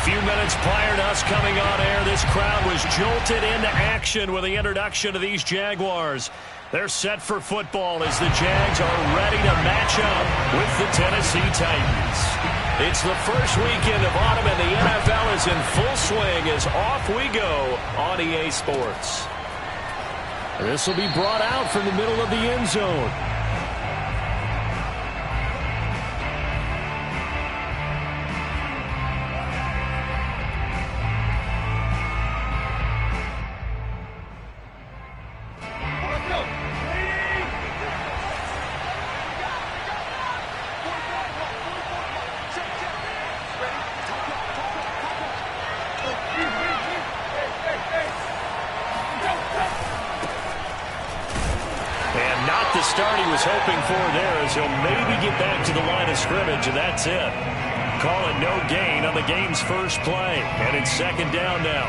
few minutes prior to us coming on air, this crowd was jolted into action with the introduction of these Jaguars. They're set for football as the Jags are ready to match up with the Tennessee Titans. It's the first weekend of autumn, and the NFL is in full swing as off we go on EA Sports. This will be brought out from the middle of the end zone. Start he was hoping for there as he'll maybe get back to the line of scrimmage, and that's it. Call it no gain on the game's first play, and it's second down now.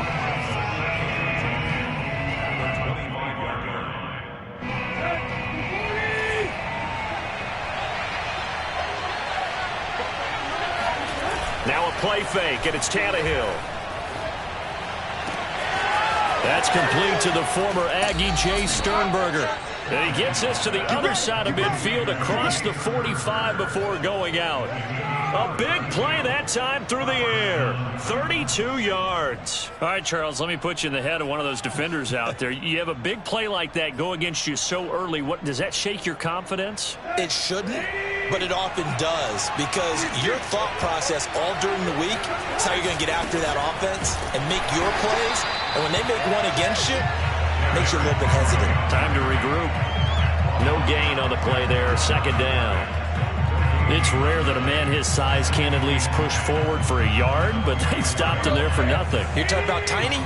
Now a play fake, and it's Tannehill. That's complete to the former Aggie Jay Sternberger. And he gets this to the other side of midfield across the 45 before going out. A big play that time through the air. 32 yards. All right, Charles, let me put you in the head of one of those defenders out there. You have a big play like that go against you so early. What does that shake your confidence? It shouldn't, but it often does, because your thought process all during the week is how you're going to get after that offense and make your plays. And when they make one against you, makes you a little bit hesitant. Time to regroup. No gain on the play there. Second down. It's rare that a man his size can't at least push forward for a yard, but they stopped him there for nothing. You're talking about tiny?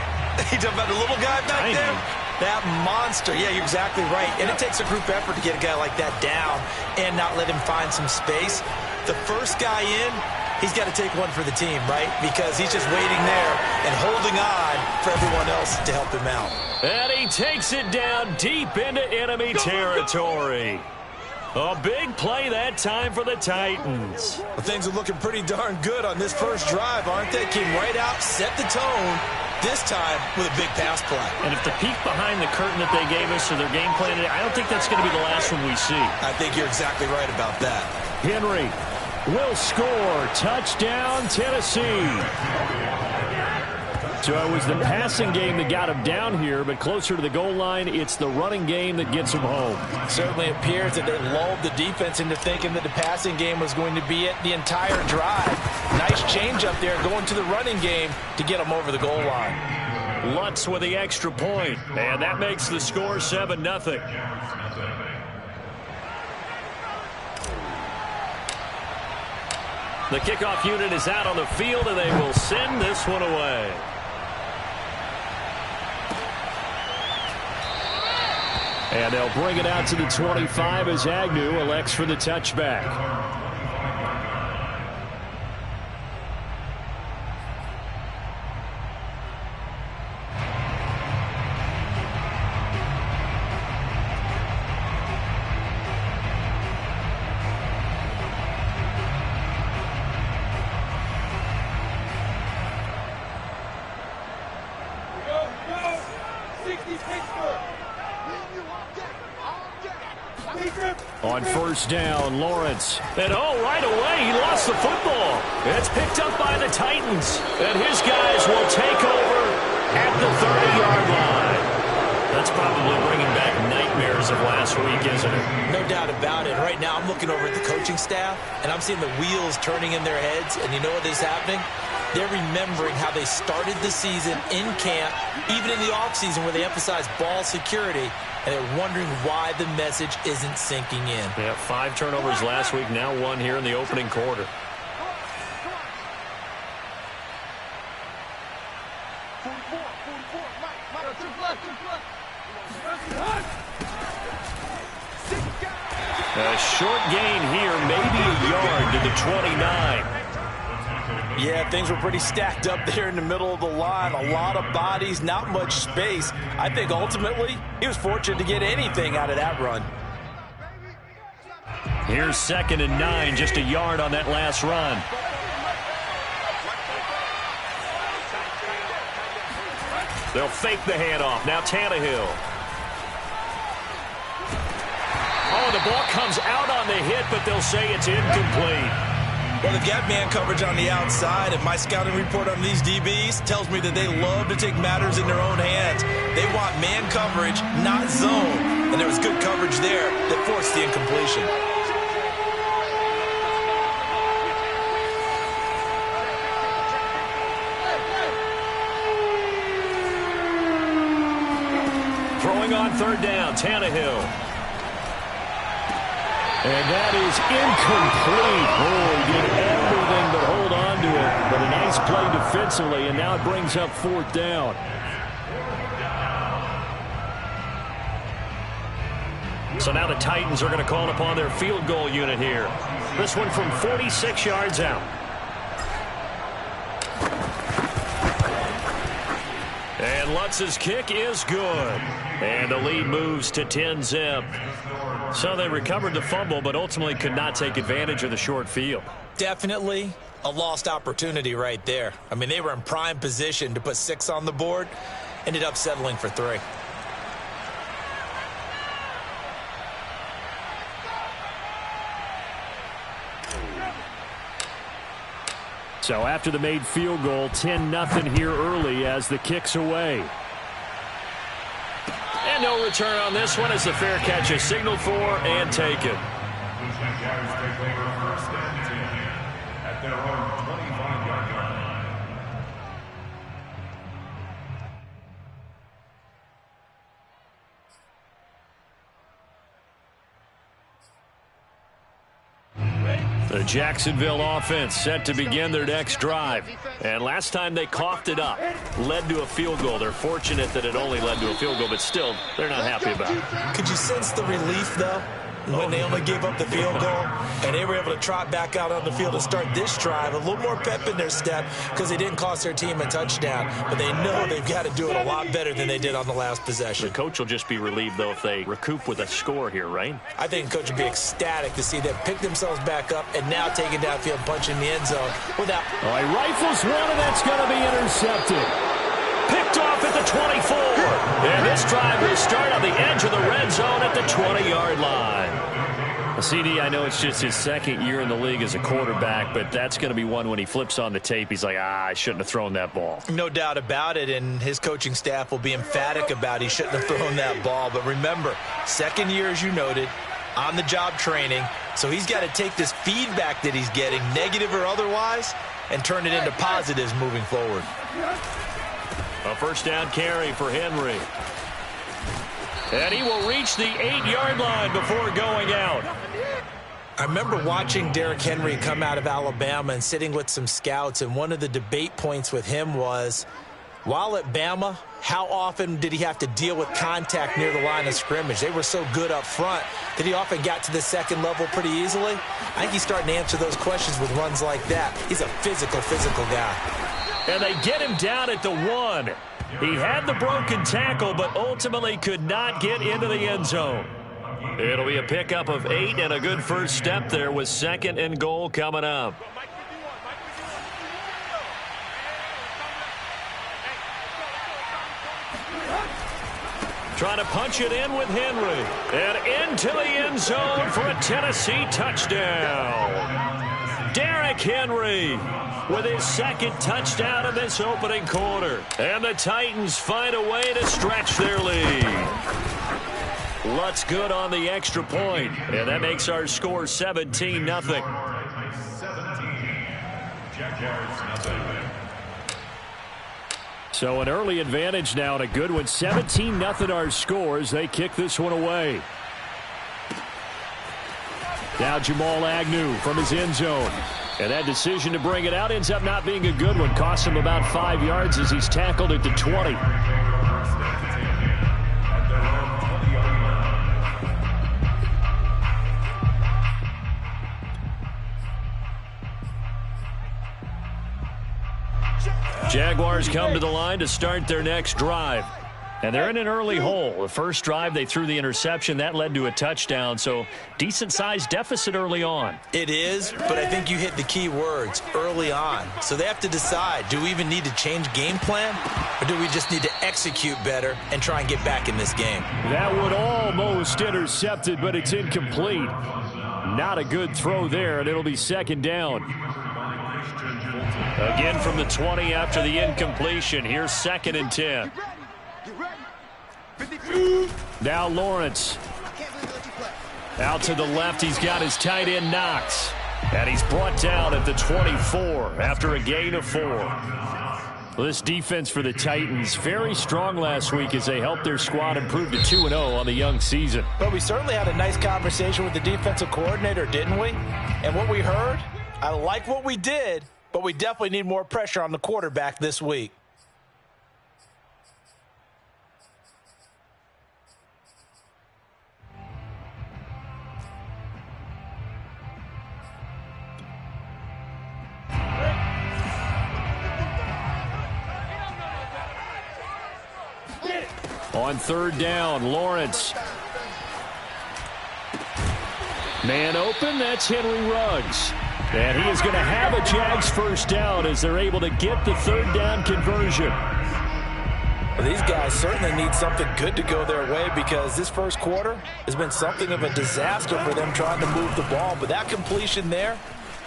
You're talking about the little guy back there? That monster. Yeah, you're exactly right. And it takes a group effort to get a guy like that down and not let him find some space. The first guy in, he's got to take one for the team, right? Because he's just waiting there and holding on for everyone else to help him out. And he takes it down deep into enemy territory. A big play that time for the Titans. Well, things are looking pretty darn good on this first drive, aren't they? Came right out, set the tone, this time with a big pass play. And if the peek behind the curtain that they gave us or their game plan today, I don't think that's going to be the last one we see. I think you're exactly right about that. Henry will score. Touchdown, Tennessee. So it was the passing game that got him down here, but closer to the goal line, it's the running game that gets him home. Certainly appears that they lulled the defense into thinking that the passing game was going to be it the entire drive. Nice change up there going to the running game to get him over the goal line. Lutz with the extra point, and that makes the score 7-0. The kickoff unit is out on the field, and they will send this one away. And they'll bring it out to the 25 as Agnew elects for the touchback. On first down, Lawrence. And right away, he lost the football. It's picked up by the Titans. And his guys will take over at the 30-yard line. That's probably bringing back nightmares of last week, isn't it? No doubt about it. Right now, I'm looking over at the coaching staff, and I'm seeing the wheels turning in their heads. And you know what is happening? They're remembering how they started the season in camp, even in the offseason where they emphasized ball security, and they're wondering why the message isn't sinking in. Yeah, 5 turnovers last week, now 1 here in the opening quarter. A short gain here, maybe a yard to the 29. Yeah, things were pretty stacked up there in the middle of the line. A lot of bodies, not much space. I think ultimately he was fortunate to get anything out of that run. Here's 2nd and 9, just a yard on that last run. They'll fake the handoff. Now Tannehill. Oh, the ball comes out on the hit, but they'll say it's incomplete. Well, they've got man coverage on the outside, and my scouting report on these DBs tells me that they love to take matters in their own hands. They want man coverage, not zone. And there was good coverage there that forced the incompletion. Throwing on third down, Tannehill. And that is incomplete. Oh, he did everything but hold on to it. But a nice play defensively, and now it brings up fourth down. So now the Titans are going to call upon their field goal unit here. This one from 46 yards out. And Lutz's kick is good. And the lead moves to 10-zip. So they recovered the fumble, but ultimately could not take advantage of the short field. Definitely a lost opportunity right there. I mean, they were in prime position to put 6 on the board. Ended up settling for 3. So after the made field goal, 10-0 here early as the kick's away. And no return on this one as the fair catch is signaled for and taken. At their own 25-yard line. The Jacksonville offense set to begin their next drive. And last time they coughed it up, led to a field goal. They're fortunate that it only led to a field goal, but still, they're not happy about it. Could you sense the relief, though, when they only gave up the field goal and they were able to trot back out on the field to start this drive? A little more pep in their step because they didn't cost their team a touchdown, but they know they've got to do it a lot better than they did on the last possession. The coach will just be relieved, though, if they recoup with a score here, right? I think the coach will be ecstatic to see them pick themselves back up and now take it downfield, punch in the end zone without... Oh, he rifles one, and that's going to be intercepted. Picked off at the 24. And this drive will start on the edge of the red zone at the 20-yard line. CD, I know it's just his second year in the league as a quarterback, but that's going to be one when he flips on the tape. He's like, I shouldn't have thrown that ball. No doubt about it, and his coaching staff will be emphatic about he shouldn't have thrown that ball. But remember, second year, as you noted, on-the-job training, so he's got to take this feedback that he's getting, negative or otherwise, and turn it into positives moving forward. A first down carry for Henry. And he will reach the 8-yard line before going out. I remember watching Derrick Henry come out of Alabama and sitting with some scouts, and one of the debate points with him was, while at Bama, how often did he have to deal with contact near the line of scrimmage? They were so good up front that he often got to the second level pretty easily. I think he's starting to answer those questions with runs like that. He's a physical guy. And they get him down at the 1. He had the broken tackle, but ultimately could not get into the end zone. It'll be a pickup of 8 and a good first step there with 2nd and goal coming up. Trying to punch it in with Henry. And into the end zone for a Tennessee touchdown. Derrick Henry with his 2nd touchdown in this opening quarter. And the Titans find a way to stretch their lead. Lutz good on the extra point. And that makes our score 17-0. 17. Jaguars, nothing. So an early advantage now and a good one. 17-0 our score as they kick this one away. Now Jamal Agnew from his end zone. And that decision to bring it out ends up not being a good one. Costs him about 5 yards as he's tackled at the 20. Jaguars come to the line to start their next drive. And they're in an early hole. The first drive, they threw the interception. That led to a touchdown, so decent-sized deficit early on. It is, but I think you hit the key words, early on. So they have to decide, do we even need to change game plan, or do we just need to execute better and try and get back in this game? That would almost intercepted, but it's incomplete. Not a good throw there, and it'll be second down. Again from the 20 after the incompletion. Here's 2nd and 10. Now Lawrence. Out to the left, he's got his tight end Knox. And he's brought down at the 24 after a gain of 4. Well, this defense for the Titans, very strong last week as they helped their squad improve to 2-0 on the young season. But we certainly had a nice conversation with the defensive coordinator, didn't we? And what we heard, I like what we did, but we definitely need more pressure on the quarterback this week. On 3rd down, Lawrence. Man open, that's Henry Ruggs. And he is going to have a Jags first down as they're able to get the 3rd down conversion. Well, these guys certainly need something good to go their way because this first quarter has been something of a disaster for them trying to move the ball. But that completion there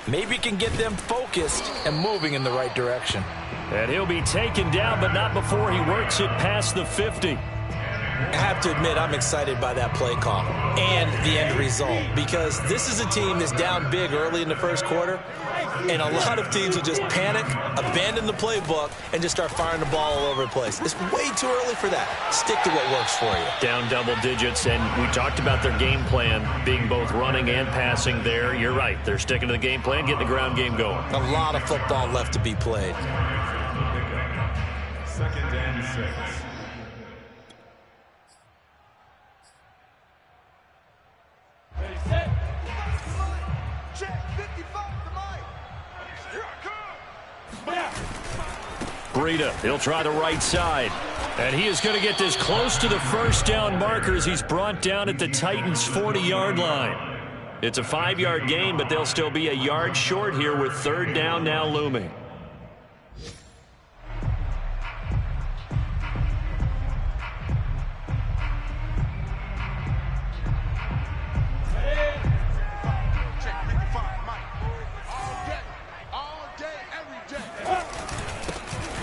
maybe can get them focused and moving in the right direction. And he'll be taken down, but not before he works it past the 50. I have to admit, I'm excited by that play call and the end result because this is a team that's down big early in the first quarter, and a lot of teams will just panic, abandon the playbook, and just start firing the ball all over the place. It's way too early for that. Stick to what works for you. Down double digits, and we talked about their game plan being both running and passing there. You're right. They're sticking to the game plan, getting the ground game going. A lot of football left to be played. 2nd and 6. Breida, he'll try the right side. And he is going to get this close to the first down markers. He's brought down at the Titans' 40-yard line. It's a 5-yard gain, but they'll still be a yard short here with 3rd down now looming.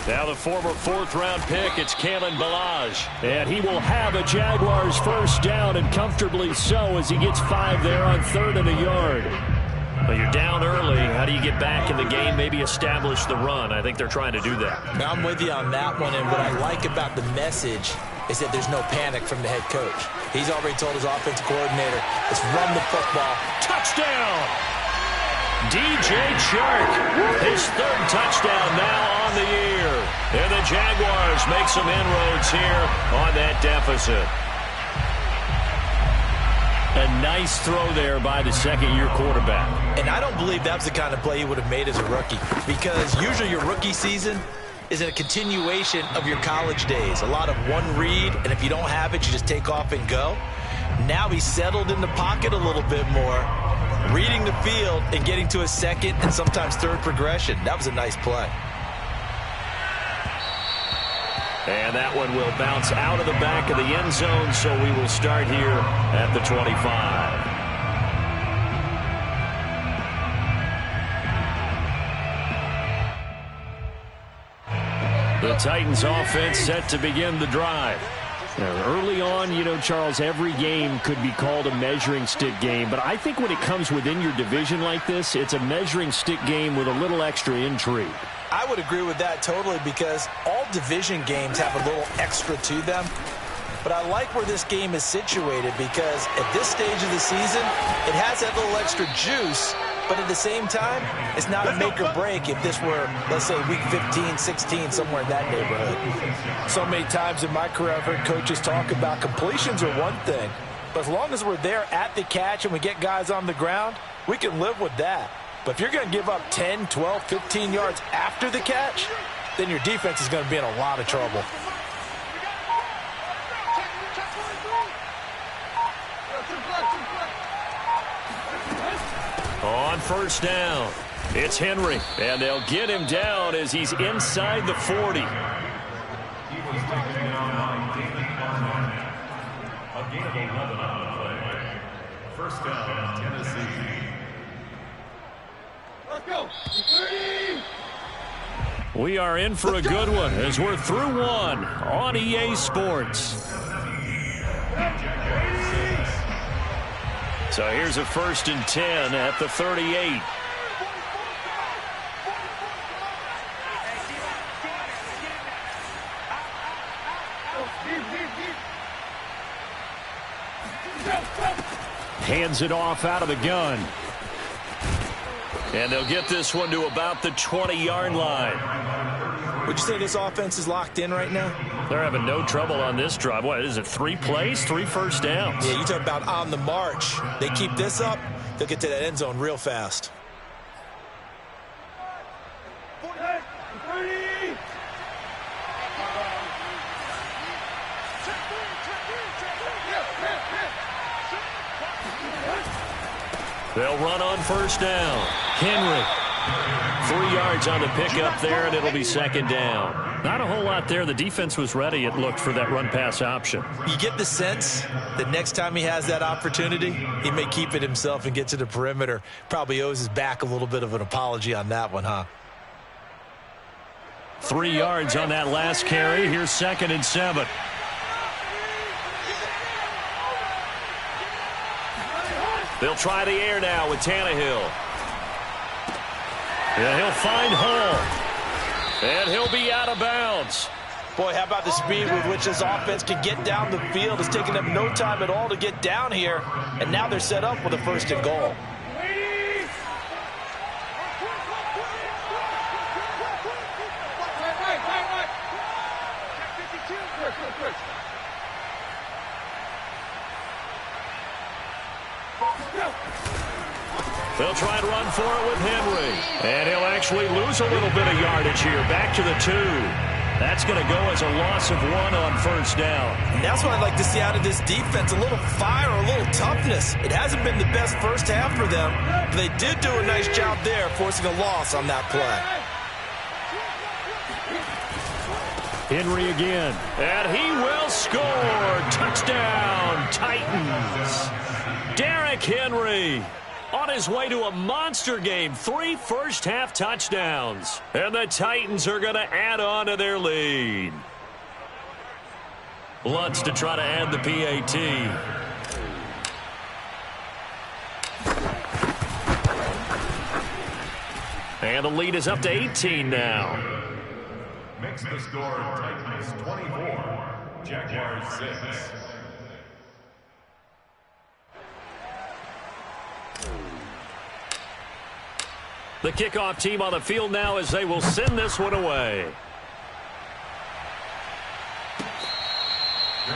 Now the former 4th-round pick, it's Kalen Ballage. And he will have a Jaguars first down, and comfortably so as he gets 5 there on 3rd and a yard. Well, you're down early. How do you get back in the game, maybe establish the run? I think they're trying to do that. I'm with you on that one, and what I like about the message is that there's no panic from the head coach. He's already told his offensive coordinator, let's run the football. Touchdown! DJ Chark, his 3rd touchdown now on the year. And the Jaguars make some inroads here on that deficit. A nice throw there by the 2nd-year quarterback. And I don't believe that's the kind of play he would have made as a rookie, because usually your rookie season is a continuation of your college days. A lot of one read, and if you don't have it, you just take off and go. Now he's settled in the pocket a little bit more, reading the field and getting to a 2nd and sometimes 3rd progression. That was a nice play. And that one will bounce out of the back of the end zone, so we will start here at the 25. The Titans offense set to begin the drive. Now, early on, you know, Charles, every game could be called a measuring stick game, but I think when it comes within your division like this, it's a measuring stick game with a little extra intrigue. I would agree with that totally, because all division games have a little extra to them. But I like where this game is situated, because at this stage of the season, it has that little extra juice. But at the same time, it's not a make or break if this were, let's say, week 15, 16, somewhere in that neighborhood. So many times in my career, I've heard coaches talk about completions are one thing. But as long as we're there at the catch and we get guys on the ground, we can live with that. But if you're going to give up 10, 12, 15 yards after the catch, then your defense is going to be in a lot of trouble. On first down, it's Henry, and they'll get him down as he's inside the 40. He was taken down by David Barnett. A gain of 11 on the play. First down, Tennessee. Let's go. 30. We are in for a good one as we're through one on EA Sports. So here's a 1st and 10 at the 38. Hands it off out of the gun. And they'll get this one to about the 20-yard line. Would you say this offense is locked in right now? They're having no trouble on this drive. What is it, 3 plays, 3 first downs? Yeah, you talk about on the march. They keep this up, they'll get to that end zone real fast. They'll run on first down. Henry. 3 yards on the pickup there, and it'll be 2nd down. Not a whole lot there. The defense was ready, it looked, for that run-pass option. You get the sense that next time he has that opportunity, he may keep it himself and get to the perimeter. Probably owes his back a little bit of an apology on that one, huh? 3 yards on that last carry. Here's 2nd and 7. They'll try the air now with Tannehill. Yeah, he'll find Hall. And he'll be out of bounds. Boy, how about the speed with which this offense can get down the field? It's taken them no time at all to get down here. And now they're set up with a 1st and goal. They'll try and run for it with Henry. And he'll actually lose a little bit of yardage here. Back to the 2. That's going to go as a loss of 1 on first down. And that's what I'd like to see out of this defense. A little fire, a little toughness. It hasn't been the best first half for them, but they did do a nice job there, forcing a loss on that play. Henry again. And he will score. Touchdown, Titans. Derrick Henry on his way to a monster game. 3 first-half touchdowns. And the Titans are going to add on to their lead. Lutz to try to add the PAT. And the lead is up to 18 now. Makes the score Titans 24, Jaguars 6. The kickoff team on the field now as they will send this one away. The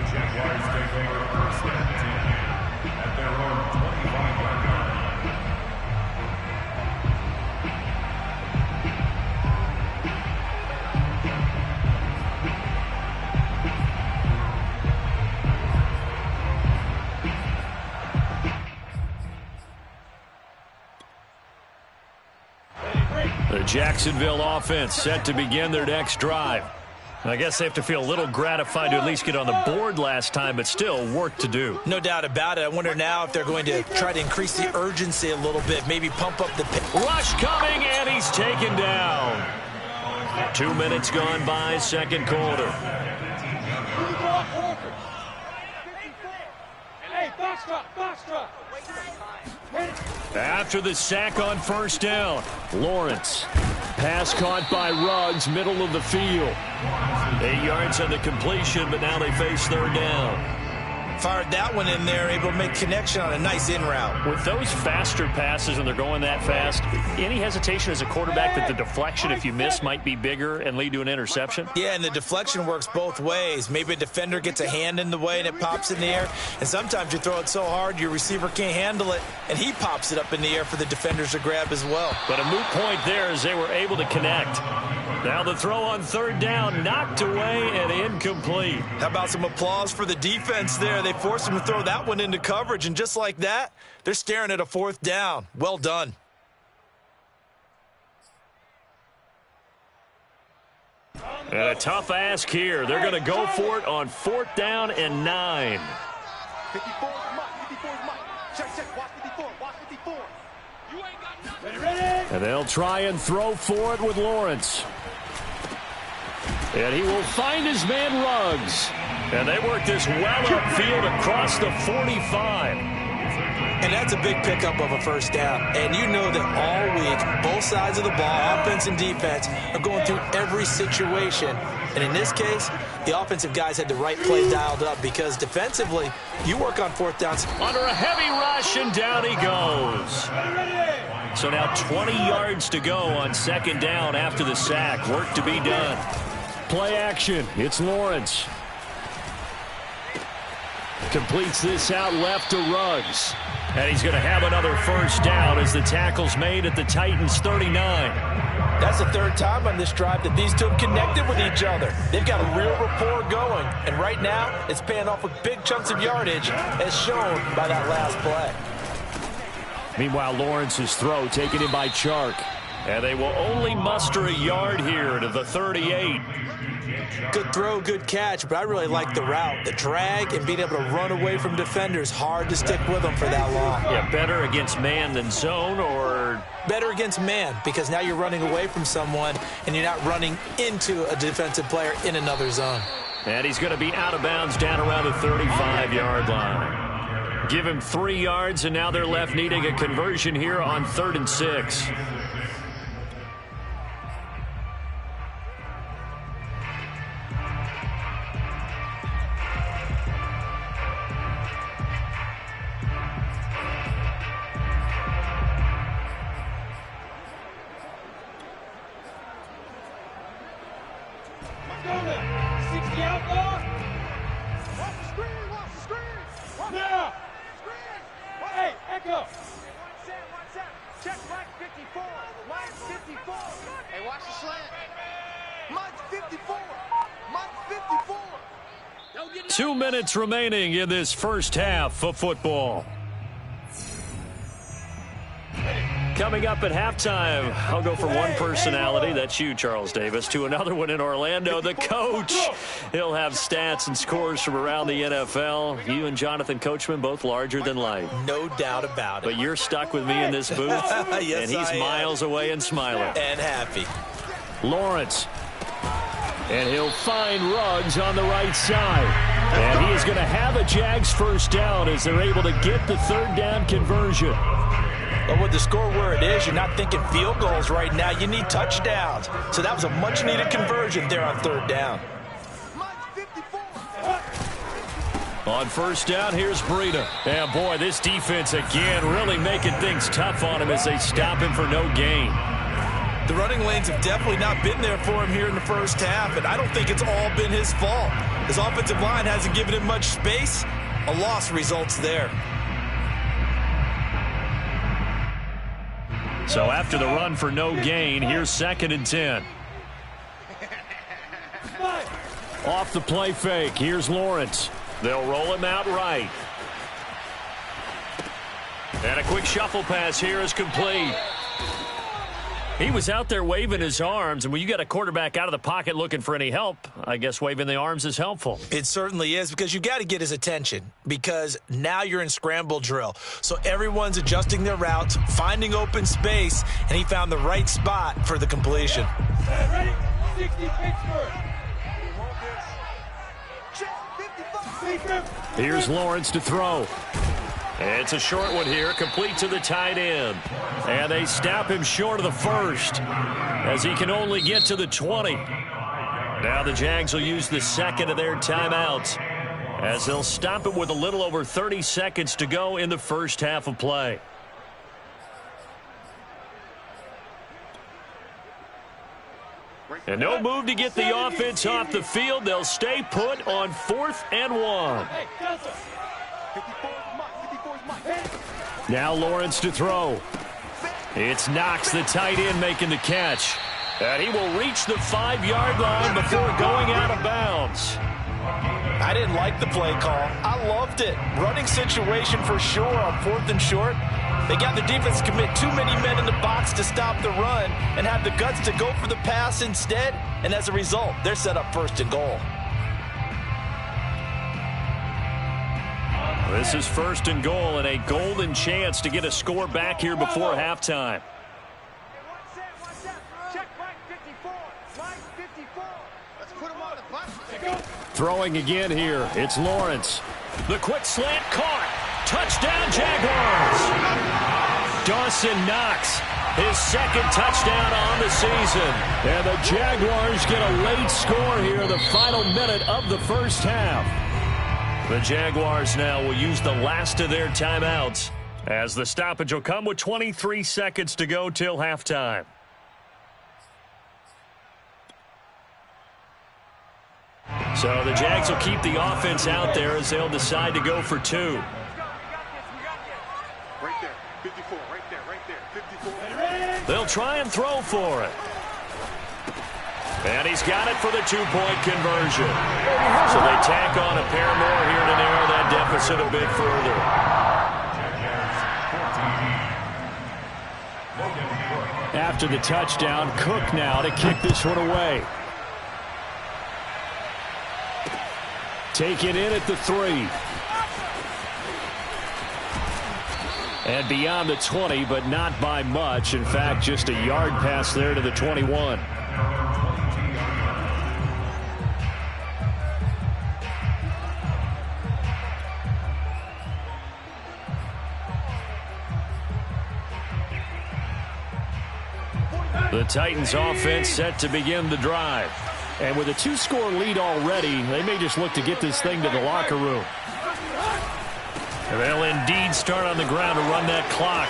Jaguars take over 1st and 10 at their own 25-yard line. The Jacksonville offense set to begin their next drive. I guess they have to feel a little gratified to at least get on the board last time, but still work to do. No doubt about it. I wonder now if they're going to try to increase the urgency a little bit, maybe pump up the rush coming, and he's taken down. 2 minutes gone by, 2nd quarter. After the sack on first down, Lawrence. Pass caught by Ruggs, middle of the field. 8 yards on the completion, but now they face 3rd down. Fired that one in there, able to make connection on a nice in route. With those faster passes and they're going that fast, any hesitation as a quarterback that the deflection, if you miss, might be bigger and lead to an interception? Yeah, and the deflection works both ways. Maybe a defender gets a hand in the way and it pops in the air. And sometimes you throw it so hard your receiver can't handle it, and he pops it up in the air for the defenders to grab as well. But a moot point there as they were able to connect. Now the throw on third down, knocked away and incomplete. How about some applause for the defense there? They forced him to throw that one into coverage, and just like that, they're staring at a fourth down. Well done. And a tough ask here. They're going to go for it on fourth down and 9. 54 is mine. 54 is mine. Check. Watch 54. Watch 54. You ain't got nothing. Ready? And they'll try and throw for it with Lawrence. And he will find his man Ruggs. And they work this well upfield across the 45. And that's a big pickup of a first down. And you know that all week, both sides of the ball, offense and defense, are going through every situation. And in this case, the offensive guys had the right play dialed up because defensively, you work on fourth downs. Under a heavy rush, and down he goes. So now 20 yards to go on second down after the sack. Work to be done. Play action. It's Lawrence. Completes this out left to Ruggs. And he's going to have another first down as the tackle's made at the Titans' 39. That's the third time on this drive that these two have connected with each other. They've got a real rapport going. And right now, it's paying off with big chunks of yardage, as shown by that last play. Meanwhile, Lawrence's throw taken in by Chark. And they will only muster a yard here to the 38. Good throw, good catch, but I really like the route. The drag and being able to run away from defenders, hard to stick with them for that long. Yeah, better against man than zone, or? Better against man, because now you're running away from someone and you're not running into a defensive player in another zone. And he's going to be out of bounds down around the 35-yard line. Give him 3 yards, and now they're left needing a conversion here on 3rd and 6. Check Mike 54. Mike 54. Hey, watch the slant. Mike 54. Mike 54. 2 minutes remaining in this first half of football. Coming up at halftime, I'll go from one personality, that's you, Charles Davis, to another one in Orlando, the coach. He'll have stats and scores from around the NFL. You and Jonathan Coachman, both larger than life. No doubt about it. But you're stuck with me in this booth, yes, and he's miles away and smiling. And happy. Lawrence. And he'll find Ruggs on the right side. And he is going to have a Jags first down as they're able to get the third down conversion. But with the score where it is, you're not thinking field goals right now. You need touchdowns. So that was a much-needed conversion there on third down. On first down, here's Breida. And boy, this defense again really making things tough on him as they stop him for no gain. The running lanes have definitely not been there for him here in the first half, and I don't think it's all been his fault. His offensive line hasn't given him much space. A loss results there. So after the run for no gain, here's 2nd and 10. Off the play fake, here's Lawrence. They'll roll him out right. And a quick shuffle pass here is complete. He was out there waving his arms, and when you got a quarterback out of the pocket looking for any help, I guess waving the arms is helpful. It certainly is, because you got to get his attention, because now you're in scramble drill. So everyone's adjusting their routes, finding open space, and he found the right spot for the completion. Ready? 60 Pittsburgh. Here's Lawrence to throw. It's a short one here, complete to the tight end. And they stop him short of the first, as he can only get to the 20. Now the Jags will use the second of their timeouts, as they'll stop it with a little over 30 seconds to go in the first half of play. And no move to get the offense off the field. They'll stay put on 4th and 1. Now Lawrence to throw. It's Knox, the tight end, making the catch. And he will reach the 5-yard line before going out of bounds. I didn't like the play call. I loved it. Running situation for sure on 4th and short. They got the defense to commit too many men in the box to stop the run and have the guts to go for the pass instead. And as a result, they're set up 1st and goal. This is 1st and goal and a golden chance to get a score back here before halftime. Throwing again here. It's Lawrence. The quick slant caught. Touchdown, Jaguars. Dawson Knox, his 2nd touchdown on the season. And the Jaguars get a late score here, the final minute of the first half. The Jaguars now will use the last of their timeouts as the stoppage will come with 23 seconds to go till halftime. So the Jags will keep the offense out there as they'll decide to go for 2. Right there, 54, right there, 54. They'll try and throw for it. And he's got it for the 2-point conversion. So they tack on a pair more here to narrow that deficit a bit further. After the touchdown, Cook now to kick this one away. Take it in at the 3. And beyond the 20, but not by much. In fact, just a yard pass there to the 21. The Titans offense set to begin the drive. And with a 2-score lead already, they may just look to get this thing to the locker room. And they'll indeed start on the ground to run that clock.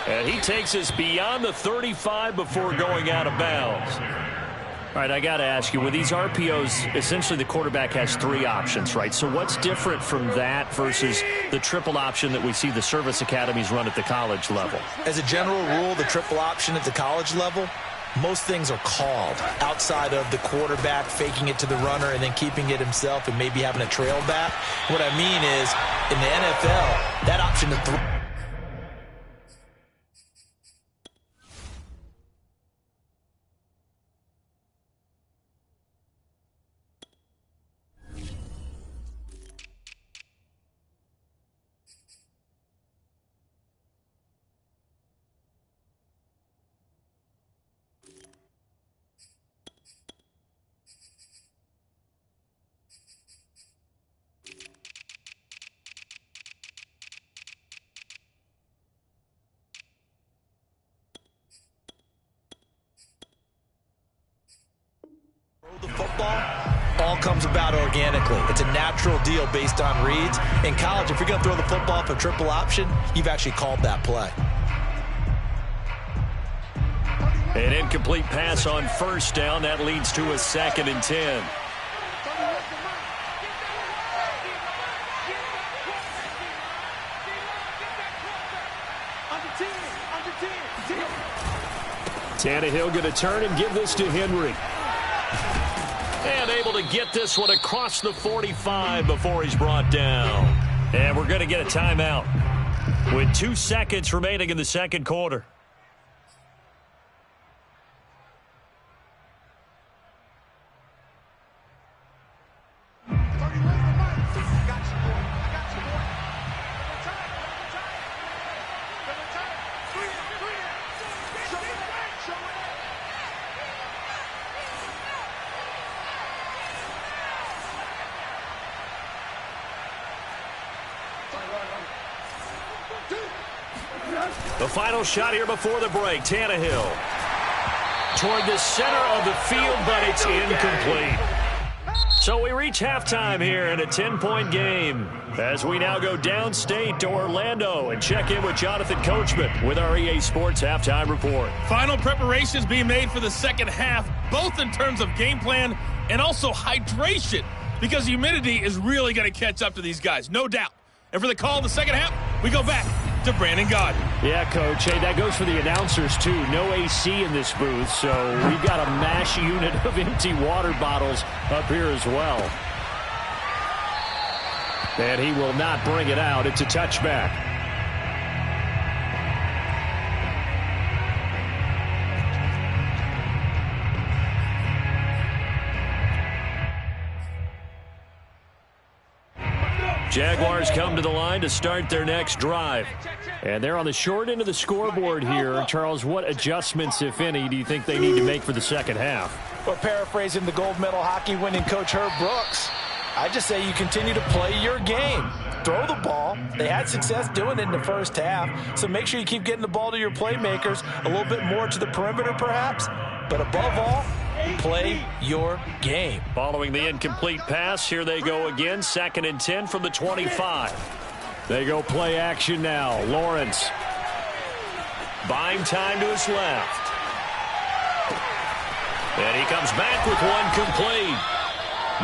And he takes us beyond the 35 before going out of bounds. All right, I got to ask you, with these RPOs, essentially the quarterback has 3 options, right? So what's different from that versus the triple option that we see the service academies run at the college level? As a general rule, the triple option at the college level, most things are called outside of the quarterback faking it to the runner and then keeping it himself and maybe having a trail back. What I mean is, in the NFL, that option to throw. The football all comes about organically. It's a natural deal based on reads. In college, if you're going to throw the football for triple option, you've actually called that play. An incomplete pass on 1st down. That leads to a 2nd and 10. Tannehill going to turn and give this to Henry. And able to get this one across the 45 before he's brought down. And we're going to get a timeout with 2 seconds remaining in the 2nd quarter. The final shot here before the break. Tannehill toward the center of the field, but it's incomplete. So we reach halftime here in a 10-point game as we now go downstate to Orlando and check in with Jonathan Coachman with our EA Sports Halftime Report. Final preparations being made for the second half, both in terms of game plan and also hydration, because humidity is really going to catch up to these guys, no doubt. And for the call of the second half, we go back to Brandon Gaudin. Yeah, Coach. Hey, that goes for the announcers, too. No AC in this booth, so we've got a mash unit of empty water bottles up here as well. And he will not bring it out. It's a touchback. Jaguars come to the line to start their next drive. And they're on the short end of the scoreboard here. Charles, what adjustments, if any, do you think they need to make for the second half? Well, paraphrasing the gold medal hockey winning coach Herb Brooks, I just say you continue to play your game. Throw the ball. They had success doing it in the first half, so make sure you keep getting the ball to your playmakers, a little bit more to the perimeter perhaps, but above all, play your game. Following the incomplete pass, here they go again. 2nd and 10 from the 25. They go play action now. Lawrence. Buying time to his left. And he comes back with one complete.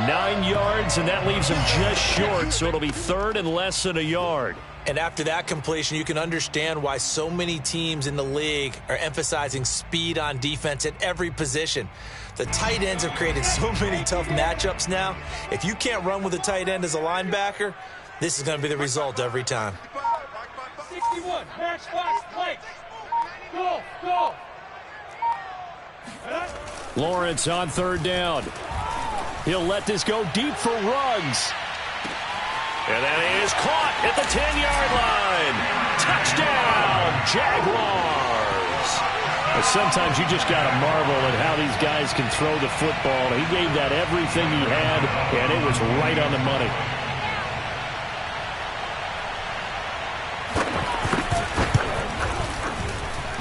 9 yards, and that leaves him just short, so it'll be 3rd and less than a yard. And after that completion, you can understand why so many teams in the league are emphasizing speed on defense at every position. The tight ends have created so many tough matchups now. If you can't run with a tight end as a linebacker, this is going to be the result every time. 61, match box, play. Go, go. Lawrence on 3rd down. He'll let this go deep for Ruggs. And that is caught at the 10-yard line. Touchdown, Jaguars. Sometimes you just got to marvel at how these guys can throw the football. He gave that everything he had, and it was right on the money.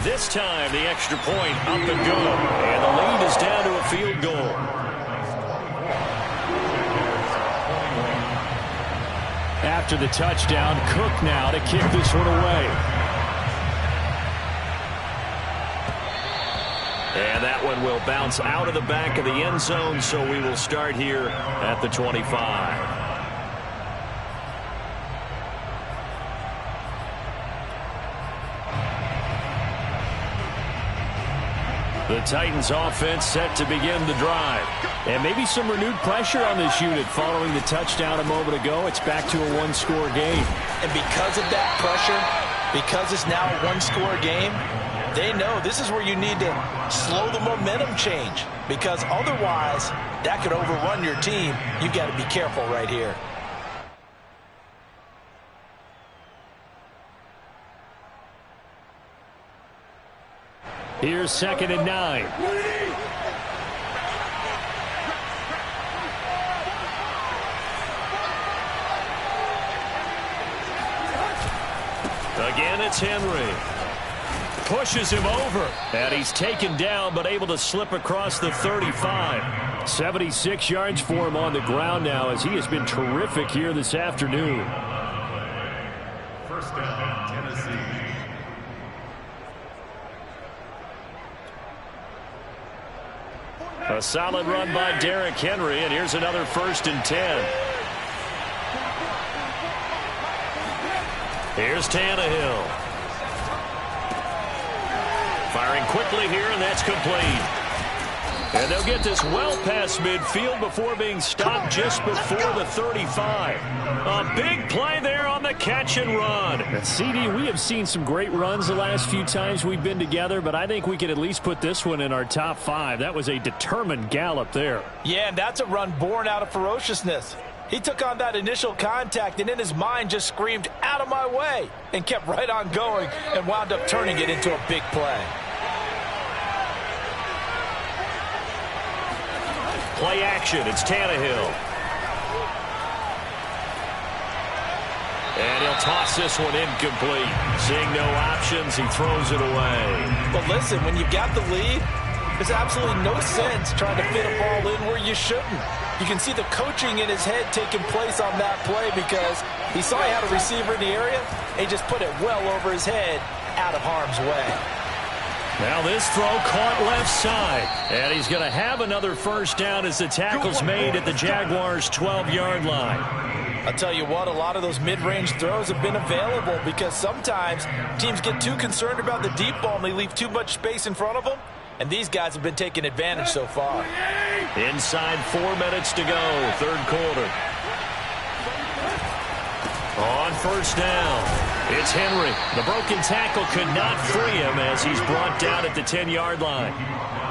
This time, the extra point up and go. And the lead is down to a field goal. After the touchdown, Cook now to kick this one away. And that one will bounce out of the back of the end zone, so we will start here at the 25. The Titans offense set to begin the drive. And maybe some renewed pressure on this unit following the touchdown a moment ago. It's back to a one-score game. And because of that pressure, because it's now a one-score game, they know this is where you need to slow the momentum change. Because otherwise, that could overrun your team. You've got to be careful right here. Here's 2nd and 9. Again, it's Henry. Pushes him over. And he's taken down, but able to slip across the 35. 76 yards for him on the ground now, as he has been terrific here this afternoon. First down, Tennessee. A solid run by Derrick Henry, and here's another 1st and 10. Here's Tannehill. Firing quickly here, and that's complete. And they'll get this well past midfield before being stopped just before the 35. A big play there on the catch and run. CD, we have seen some great runs the last few times we've been together, but I think we could at least put this one in our top 5. That was a determined gallop there. Yeah, and that's a run born out of ferociousness. He took on that initial contact and in his mind just screamed, "Out of my way," and kept right on going and wound up turning it into a big play. Play action. It's Tannehill. And he'll toss this one incomplete. Seeing no options, he throws it away. But listen, when you've got the lead, there's absolutely no sense trying to fit a ball in where you shouldn't. You can see the coaching in his head taking place on that play because he saw he had a receiver in the area and he just put it well over his head out of harm's way. Now this throw caught left side. And he's going to have another 1st down as the tackle's made at the Jaguars' 12-yard line. I'll tell you what, a lot of those mid-range throws have been available because sometimes teams get too concerned about the deep ball and they leave too much space in front of them. And these guys have been taking advantage so far. Inside 4 minutes to go, third quarter. On first down, it's Henry. The broken tackle could not free him as he's brought down at the 10-yard line.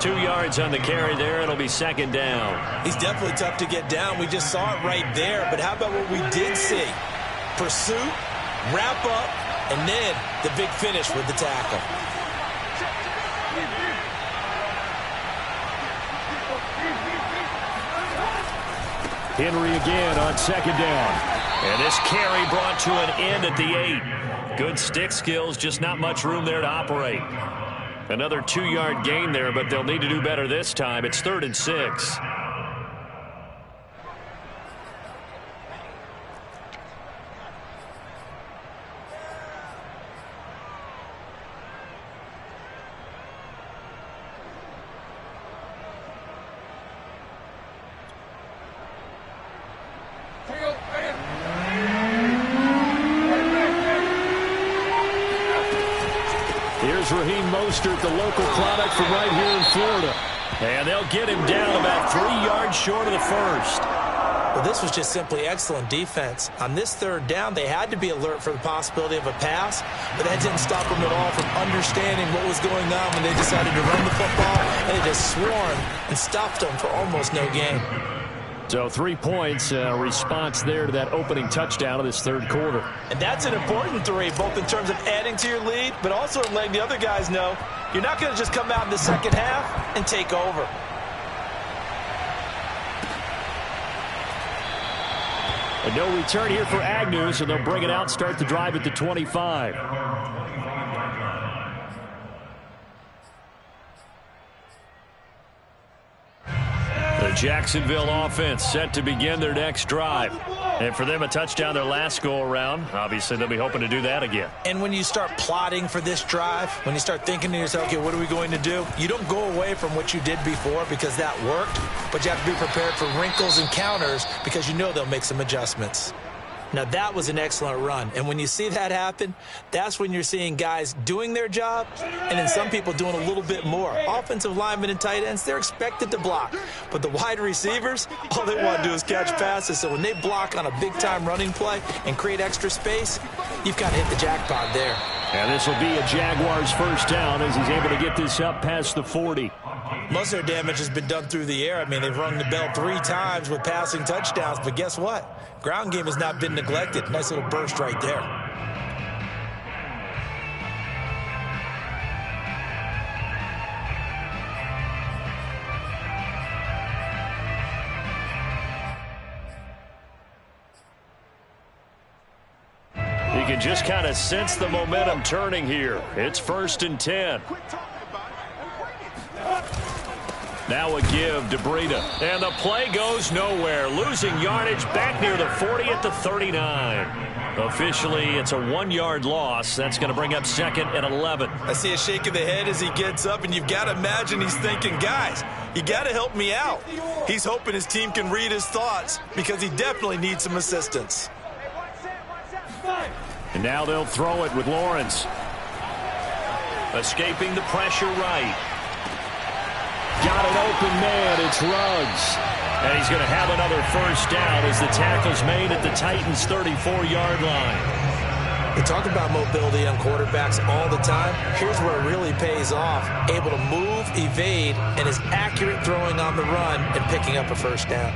2 yards on the carry there. It'll be second down. He's definitely tough to get down. We just saw it right there. But how about what we did see? Pursuit, wrap up, and then the big finish with the tackle. Henry again on second down. And this carry brought to an end at the 8. Good stick skills, just not much room there to operate. Another 2-yard gain there, but they'll need to do better this time. It's 3rd and 6. The local product from right here in Florida. And they'll get him down about 3 yards short of the first. Well, this was just simply excellent defense. On this third down, they had to be alert for the possibility of a pass, but that didn't stop them at all from understanding what was going on when they decided to run the football, and they just swarmed and stopped them for almost no gain. So 3 points, response there to that opening touchdown of this third quarter. And that's an important 3, both in terms of adding to your lead, but also in letting the other guys know you're not going to just come out in the second half and take over. And no return here for Agnew, so they'll bring it out, start the drive at the 25. The Jacksonville offense set to begin their next drive. And for them, a touchdown their last go-around. Obviously, they'll be hoping to do that again. And when you start plotting for this drive, when you start thinking to yourself, okay, what are we going to do? You don't go away from what you did before because that worked, but you have to be prepared for wrinkles and counters because you know they'll make some adjustments. Now, that was an excellent run. And when you see that happen, that's when you're seeing guys doing their job and then some people doing a little bit more. Offensive linemen and tight ends, they're expected to block. But the wide receivers, all they want to do is catch passes. So when they block on a big-time running play and create extra space, you've got to hit the jackpot there. And this will be a Jaguars first down as he's able to get this up past the 40. Most of their damage has been done through the air. I mean, they've rung the bell 3 times with passing touchdowns. But guess what? Ground game has not been neglected. Nice little burst right there. You can just kind of sense the momentum turning here. It's 1st and 10. Now a give to Breida. And the play goes nowhere. Losing yardage back near the 40 at the 39. Officially, it's a 1-yard loss. That's going to bring up 2nd and 11. I see a shake of the head as he gets up, and you've got to imagine he's thinking, guys, you got to help me out. He's hoping his team can read his thoughts because he definitely needs some assistance. And now they'll throw it with Lawrence. Escaping the pressure right. Got an open man. It's Ruggs. And he's going to have another first down as the tackle's made at the Titans' 34-yard line. We talk about mobility on quarterbacks all the time. Here's where it really pays off. Able to move, evade, and is accurate throwing on the run and picking up a first down.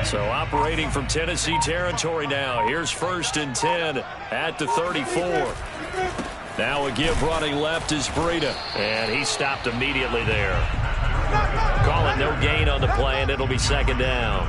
So operating from Tennessee territory now. Here's 1st and 10 at the 34. Now a give running left is Breida. And he stopped immediately there. Calling no gain on the play, and it'll be 2nd down.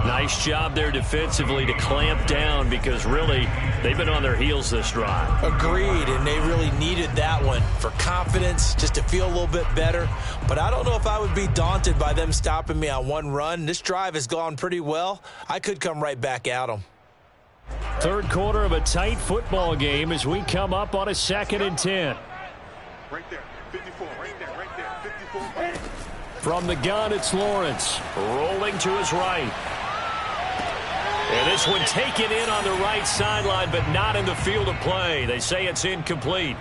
Nice job there defensively to clamp down because really they've been on their heels this drive. Agreed, and they really needed that one for confidence, just to feel a little bit better. But I don't know if I would be daunted by them stopping me on one run. This drive has gone pretty well. I could come right back at them. Third quarter of a tight football game as we come up on a 2nd and 10. Right there, 54, right there, 54. From the gun, it's Lawrence. Rolling to his right. And this one taken in on the right sideline, but not in the field of play. They say it's incomplete.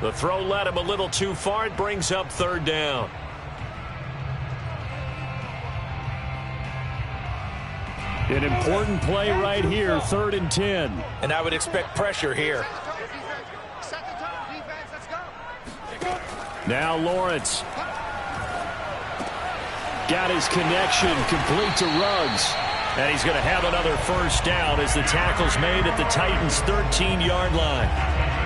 The throw led him a little too far. It brings up 3rd down. An important play right here, 3rd and 10. And I would expect pressure here. Set the tone, defense, let's go. Now Lawrence. Got his connection complete to Ruggs. And he's going to have another 1st down as the tackle's made at the Titans' 13-yard line.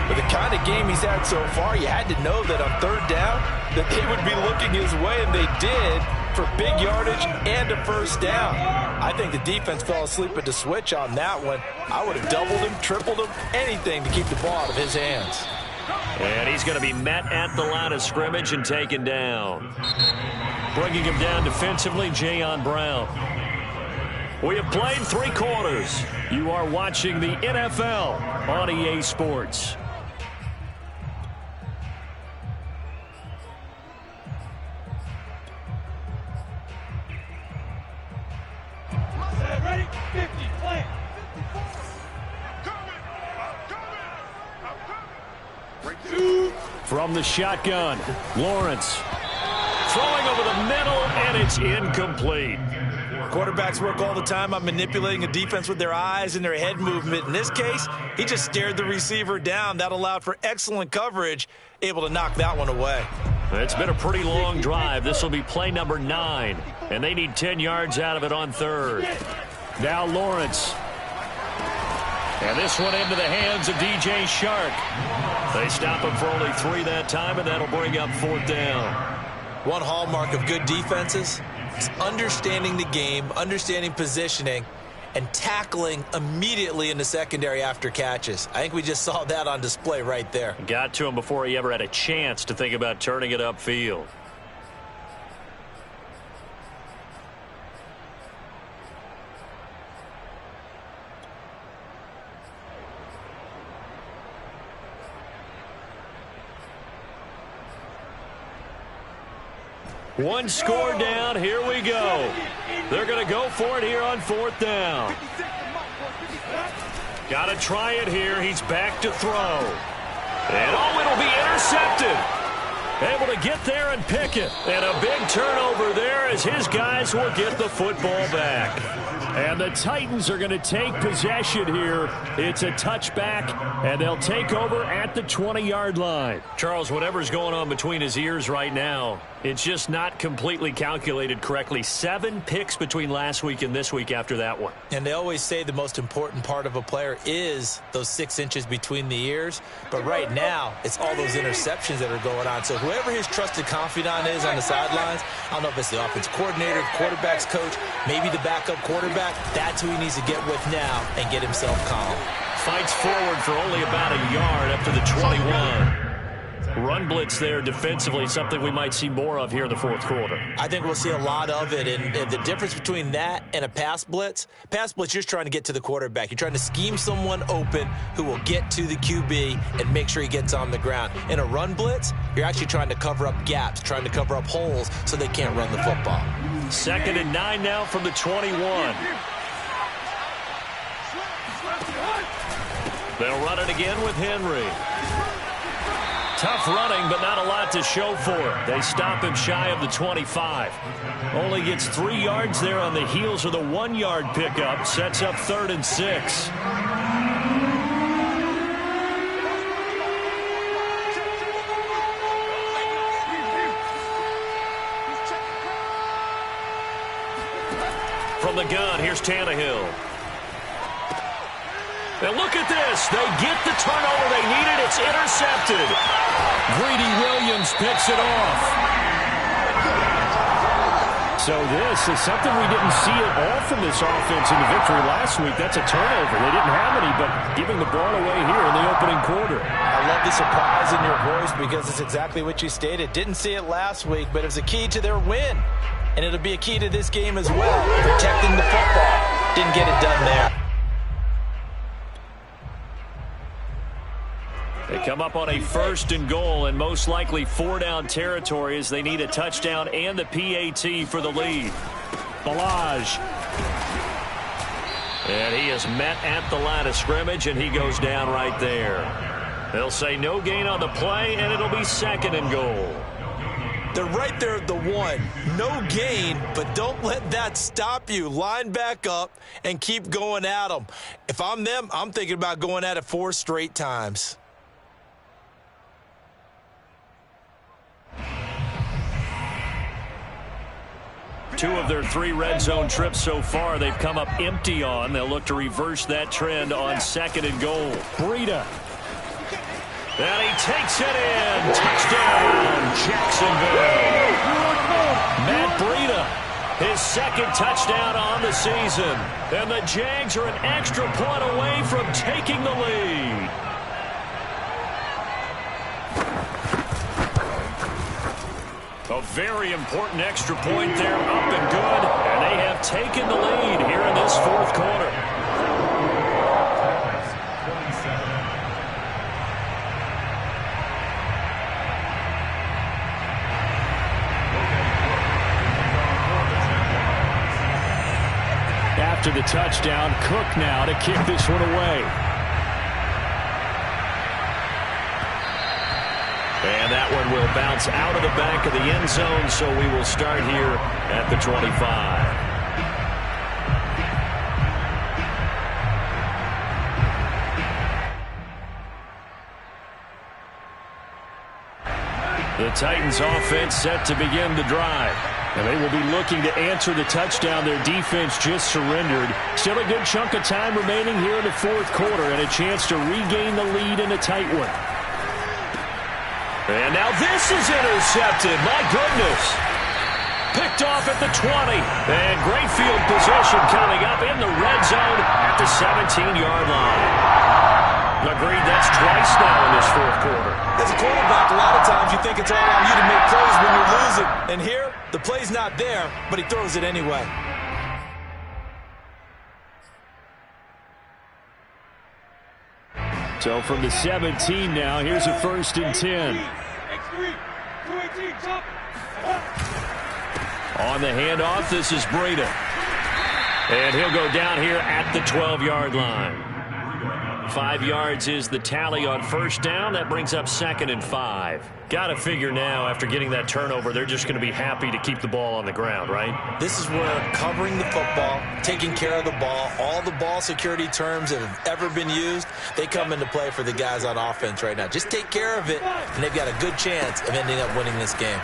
With the kind of game he's had so far, you had to know that on 3rd down that they would be looking his way, and they did, for big yardage and a 1st down. I think the defense fell asleep at the switch on that one. I would have doubled him, tripled him, anything to keep the ball out of his hands. And he's going to be met at the line of scrimmage and taken down. Bringing him down defensively, Jayon Brown. We have played 3 quarters. You are watching the NFL on EA Sports. Ready? 50, play. From the shotgun, Lawrence. Throwing over the middle, and it's incomplete. Quarterbacks work all the time on manipulating a defense with their eyes and their head movement. In this case, he just stared the receiver down. That allowed for excellent coverage, able to knock that one away. It's been a pretty long drive. This will be play number 9, and they need 10 yards out of it on 3rd. Now Lawrence. And this one into the hands of DJ Shark. They stop him for only 3 that time, and that'll bring up 4th down. One hallmark of good defenses is understanding the game, understanding positioning, and tackling immediately in the secondary after catches. I think we just saw that on display right there. Got to him before he ever had a chance to think about turning it upfield. One score down. Here we go. They're going to go for it here on 4th down. Got to try it here. He's back to throw. And oh, it'll be intercepted. Able to get there and pick it. And a big turnover there as his guys will get the football back. And the Titans are going to take possession here. It's a touchback, and they'll take over at the 20-yard line. Charles, whatever's going on between his ears right now, it's just not completely calculated correctly. 7 picks between last week and this week after that one. And they always say the most important part of a player is those 6 inches between the ears. But right now, it's all those interceptions that are going on. So whoever his trusted confidant is on the sidelines, I don't know if it's the offense coordinator, quarterback's coach, maybe the backup quarterback, that's who he needs to get with now and get himself calm. Fights forward for only about a yard up to the 21. Run blitz there defensively, something we might see more of here in the 4th quarter. I think we'll see a lot of it, and the difference between that and a pass blitz, you're just trying to get to the quarterback. You're trying to scheme someone open who will get to the QB and make sure he gets on the ground. In a run blitz, you're actually trying to cover up gaps, trying to cover up holes so they can't run the football. 2nd and 9 now from the 21. They'll run it again with Henry. Tough running, but not a lot to show for it. They stop him shy of the 25. Only gets 3 yards there on the heels of the 1-yard pickup. Sets up 3rd and 6. From the gun, here's Tannehill. And look at this. They get the turnover they needed. It's intercepted. Greedy Williams picks it off. So this is something we didn't see at all from this offense in the victory last week. That's a turnover. They didn't have any, but giving the ball away here in the opening quarter. I love the surprise in your voice because it's exactly what you stated. Didn't see it last week, but it was a key to their win. And it'll be a key to this game as well, protecting the football. Didn't get it done there. They come up on a 1st and goal and most likely 4-down territory as they need a touchdown and the PAT for the lead. Balaj. And he is met at the line of scrimmage, and he goes down right there. They'll say no gain on the play, and it'll be 2nd and goal. They're right there at the 1. No gain, but don't let that stop you. Line back up and keep going at them. If I'm them, I'm thinking about going at it 4 straight times. Two of their 3 red zone trips so far they've come up empty on. They'll look to reverse that trend on 2nd and goal. Breida. And he takes it in. Touchdown, Jacksonville. Matt Breida, his 2nd touchdown on the season. And the Jags are an extra point away from taking the lead. A very important extra point there, up and good. And they have taken the lead here in this 4th quarter. After the touchdown, Cook now to kick this one away. And that one will bounce out of the back of the end zone, so we will start here at the 25. The Titans offense set to begin the drive. And they will be looking to answer the touchdown their defense just surrendered. Still a good chunk of time remaining here in the 4th quarter and a chance to regain the lead in a tight one. And now this is intercepted. My goodness. Picked off at the 20. And great field position coming up in the red zone at the 17-yard line. Agreed, that's twice now in this 4th quarter. As a quarterback, a lot of times you think it's all on you to make plays when you're losing. And here, the play's not there, but he throws it anyway. So from the 17 now, here's a 1st and 10. On the handoff, this is Breida. And he'll go down here at the 12-yard line. 5 yards is the tally on 1st down. That brings up 2nd and 5. Got to figure now, after getting that turnover, they're just going to be happy to keep the ball on the ground, right? This is where covering the football, taking care of the ball, all the ball security terms that have ever been used, they come into play for the guys on offense right now. Just take care of it, and they've got a good chance of ending up winning this game.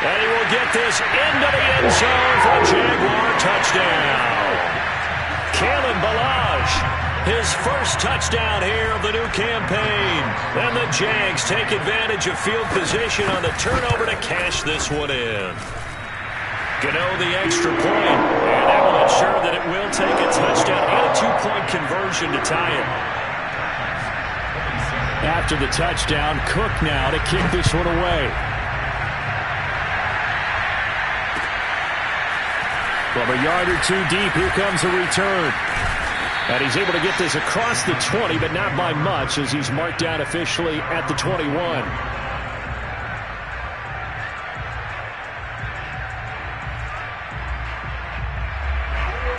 And he will get this into the end zone for a Jaguar touchdown. Kalen Balaj, his 1st touchdown here of the new campaign. And the Jags take advantage of field position on the turnover to cash this one in. Gano the extra point, and that will ensure that it will take a touchdown and a 2-point conversion to tie it. After the touchdown, Cook now to kick this one away. From a yard or 2 deep, here comes a return. And he's able to get this across the 20, but not by much, as he's marked down officially at the 21.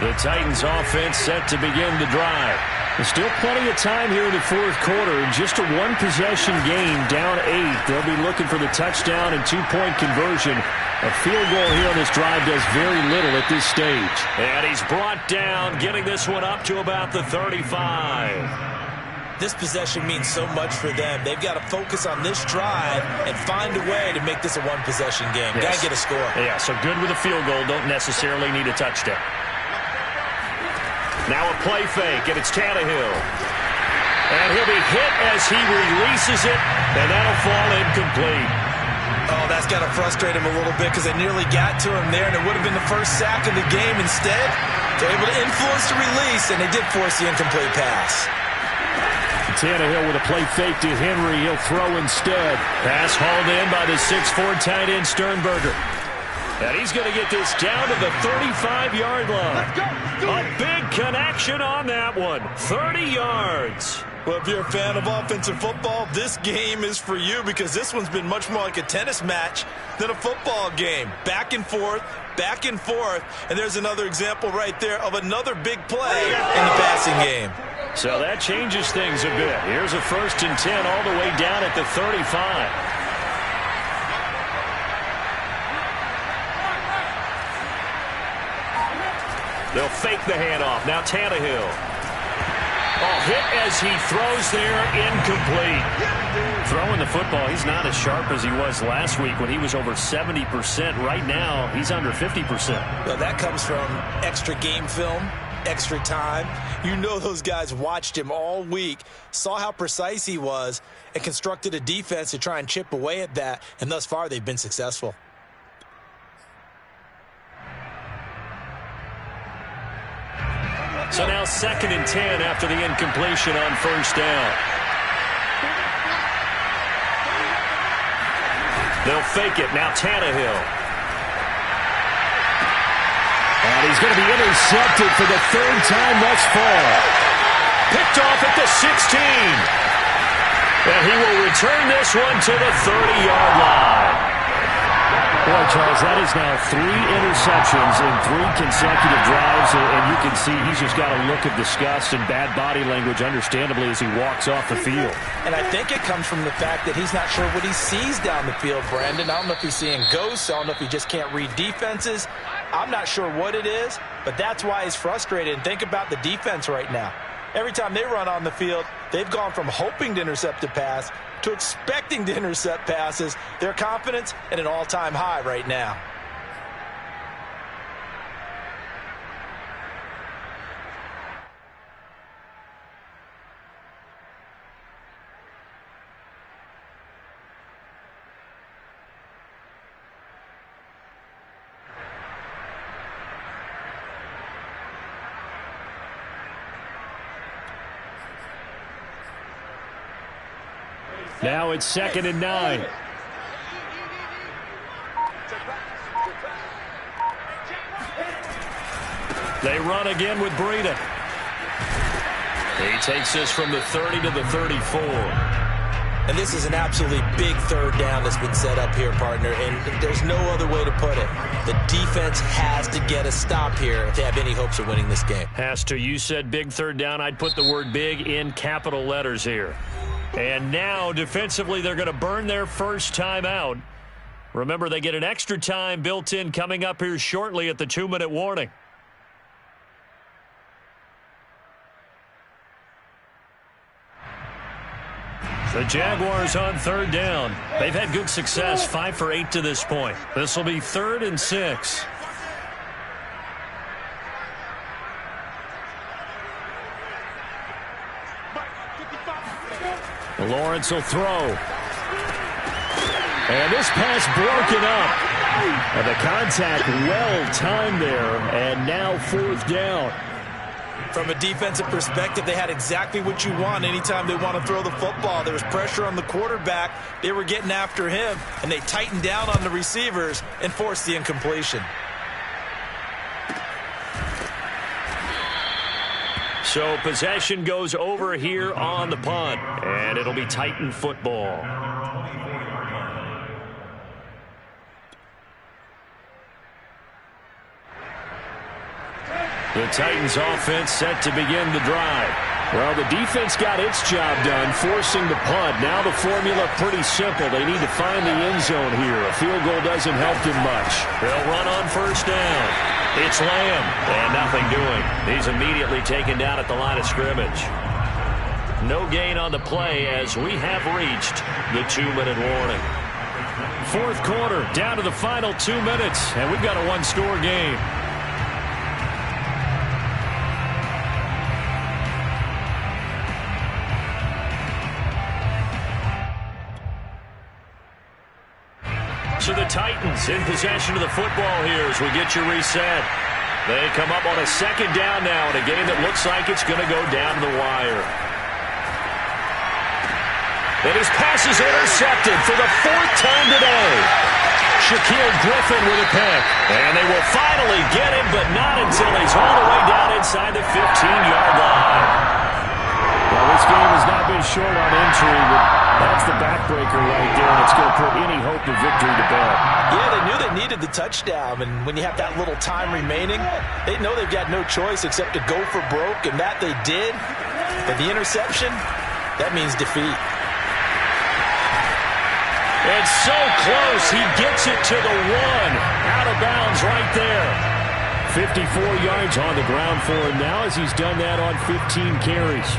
The Titans offense set to begin the drive. There's still plenty of time here in the 4th quarter. In just a 1-possession game, down 8. They'll be looking for the touchdown and 2-point conversion. A field goal here on this drive does very little at this stage. And he's brought down, getting this one up to about the 35. This possession means so much for them. They've got to focus on this drive and find a way to make this a 1-possession game. Yes. Got to get a score. Yeah, so good with a field goal. Don't necessarily need a touchdown. Now a play fake, and it's Tannehill. And he'll be hit as he releases it, and that'll fall incomplete. Oh, Oh, that's got to frustrate him a little bit because they nearly got to him there, and it would have been the first sack of the game. Instead, they're able to influence the release, and they did force the incomplete pass. Tannehill with a play fake to Henry. He'll throw instead. Pass hauled in by the 6'4" tight end Sternberger. And he's going to get this down to the 35-yard line. Let's go. A big connection on that one. 30 yards. Well, if you're a fan of offensive football, this game is for you because this one's been much more like a tennis match than a football game. Back and forth, and there's another example right there of another big play in the passing game. So that changes things a bit. Here's a 1st and 10 all the way down at the 35. They'll fake the handoff. Now Tannehill. Oh, hit as he throws there, incomplete. Throwing the football, he's not as sharp as he was last week when he was over 70%. Right now, he's under 50%. Well, that comes from extra game film, extra time. You know those guys watched him all week, saw how precise he was, and constructed a defense to try and chip away at that, and thus far they've been successful. So now 2nd and 10 after the incompletion on 1st down. They'll fake it. Now Tannehill. And he's going to be intercepted for the 3rd time thus far. Picked off at the 16. And he will return this one to the 30-yard line. Boy, Charles, that is now 3 interceptions in 3 consecutive drives, and you can see he's just got a look of disgust and bad body language, understandably, as he walks off the field. And I think it comes from the fact that he's not sure what he sees down the field, Brandon. I don't know if he's seeing ghosts. I don't know if he just can't read defenses. I'm not sure what it is, but that's why he's frustrated. And think about the defense right now. Every time they run on the field, they've gone from hoping to intercept a pass to expecting to intercept passes. Their confidence at an all-time high right now. Now it's 2nd and 9. They run again with Breida. He takes this from the 30 to the 34. And this is an absolutely big 3rd down that's been set up here, partner, and there's no other way to put it. The defense has to get a stop here if they have any hopes of winning this game. Has to. You said big 3rd down. I'd put the word big in capital letters here. And now, defensively, they're going to burn their first time out. Remember, they get an extra time built in coming up here shortly at the 2-minute warning. The Jaguars on 3rd down. They've had good success, 5 for 8 to this point. This will be 3rd and 6. Lawrence will throw. And this pass broken up. And the contact well timed there. And now 4th down. From a defensive perspective, they had exactly what you want anytime they want to throw the football. There was pressure on the quarterback. They were getting after him, and they tightened down on the receivers and forced the incompletion. So possession goes over here on the punt, and it'll be Titan football. The Titans offense set to begin the drive. Well, the defense got its job done, forcing the punt. Now the formula pretty simple. They need to find the end zone here. A field goal doesn't help them much. They'll run on 1st down. It's Lamb, and nothing doing. He's immediately taken down at the line of scrimmage. No gain on the play as we have reached the 2-minute warning. 4th quarter, down to the final 2 minutes, and we've got a 1-score game. So the Titans in possession of the football here as we get you reset. They come up on a second down now in a game that looks like it's going to go down to the wire. And his pass is intercepted for the 4th time today. Shaquille Griffin with a pick. And they will finally get him, but not until he's all the way down inside the 15-yard line. Well, this game has not been short on intrigue, but that's the backbreaker right there, and it's going to put any hope of victory to bed. Yeah, they knew they needed the touchdown, and when you have that little time remaining, they know they've got no choice except to go for broke, and that they did. But the interception, that means defeat. And so close, he gets it to the 1. Out of bounds right there. 54 yards on the ground for him now as he's done that on 15 carries.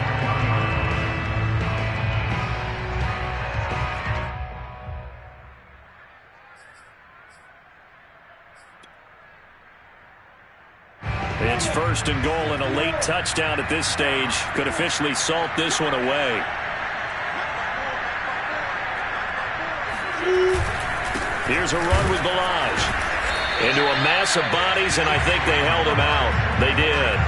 It's 1st and goal and a late touchdown at this stage. Could officially salt this one away. Here's a run with Balaj. Into a mass of bodies, and I think they held him out. They did.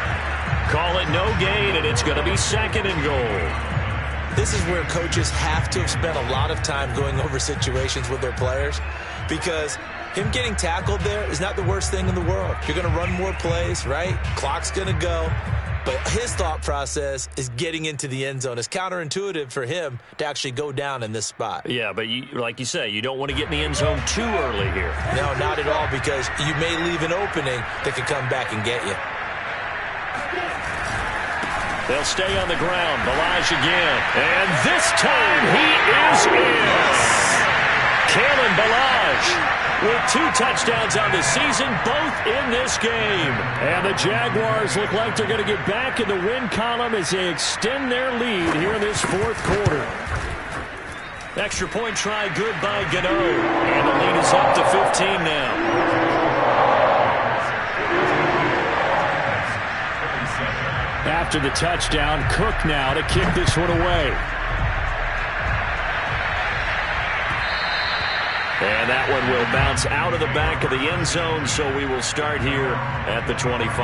Call it no gain, and it's going to be 2nd and goal. This is where coaches have to have spent a lot of time going over situations with their players, because him getting tackled there is not the worst thing in the world. You're going to run more plays, right? Clock's going to go. But his thought process is getting into the end zone. It's counterintuitive for him to actually go down in this spot. Yeah, but like you say, you don't want to get in the end zone too early here. No, not at all, because you may leave an opening that could come back and get you. They'll stay on the ground. Balaj again. And this time he is in. Kalen Balaj with 2 touchdowns on the season, both in this game. And the Jaguars look like they're going to get back in the win column as they extend their lead here in this 4th quarter. Extra point try good by Gano. And the lead is up to 15 now. After the touchdown, Cook now to kick this one away. And that one will bounce out of the back of the end zone, so we will start here at the 25.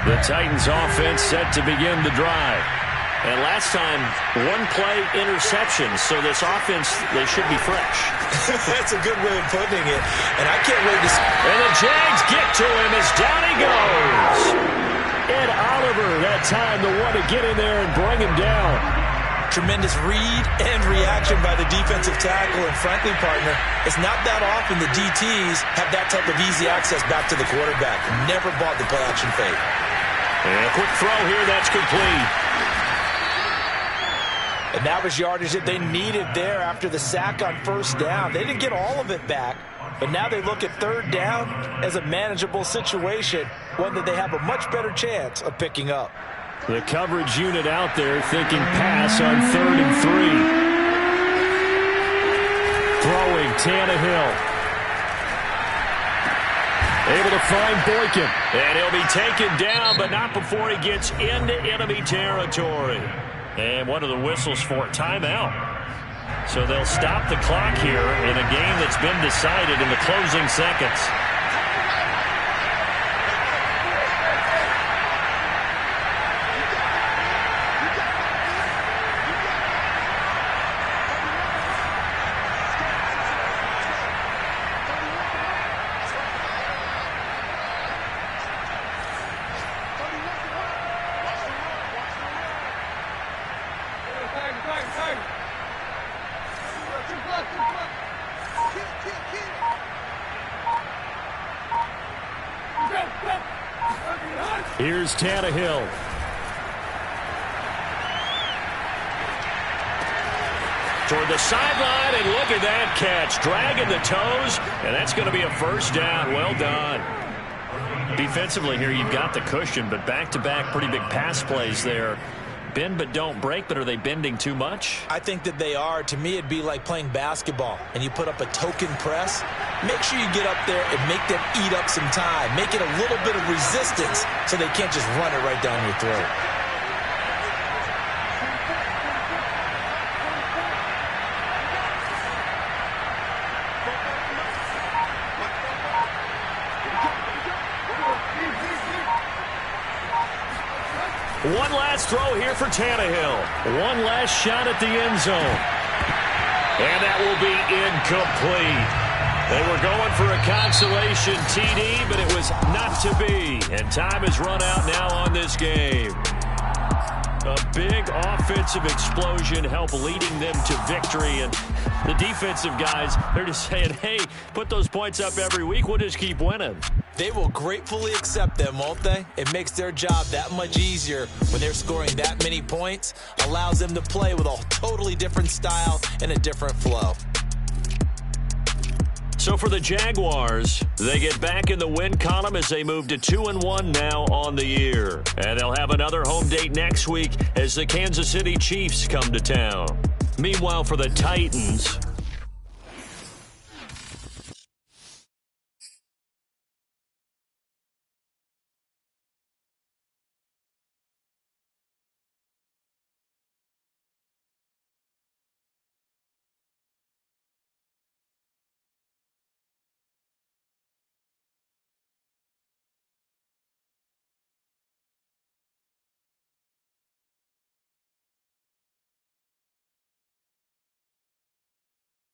The Titans offense set to begin the drive. And last time, 1-play interception, so this offense, they should be fresh. That's a good way of putting it. And I can't wait to see. And the Jags get to him as down he goes. Ed Oliver, that time, the one to get in there and bring him down. Tremendous read and reaction by the defensive tackle. And frankly, partner, it's not that often the DTs have that type of easy access back to the quarterback. Never bought the play-action fake. And a quick throw here, that's complete. And that was yardage that they needed there after the sack on 1st down. They didn't get all of it back, but now they look at 3rd down as a manageable situation, one that they have a much better chance of picking up. The coverage unit out there thinking pass on 3rd and 3. Throwing Tannehill. Able to find Boykin. And he'll be taken down, but not before he gets into enemy territory. And one of the whistles for a timeout. So they'll stop the clock here in a game that's been decided in the closing seconds. Here's Tannehill. Toward the sideline, and look at that catch. Dragging the toes, and that's going to be a 1st down. Well done. Defensively here, you've got the cushion, but back-to-back pretty big pass plays there bend but don't break, but are they bending too much? I think that they are. To me, it'd be like playing basketball, and you put up a token press. Make sure you get up there and make them eat up some time. Make it a little bit of resistance so they can't just run it right down your throat. One last throw here for Tannehill. One last shot at the end zone. And that will be incomplete. They were going for a consolation TD, but it was not to be. And time has run out now on this game. A big offensive explosion helped leading them to victory. And the defensive guys, they're just saying, hey, put those points up every week. We'll just keep winning. They will gratefully accept them, won't they? It makes their job that much easier when they're scoring that many points. Allows them to play with a totally different style and a different flow. So for the Jaguars, they get back in the win column as they move to 2-1 now on the year. And they'll have another home date next week as the Kansas City Chiefs come to town. Meanwhile, for the Titans,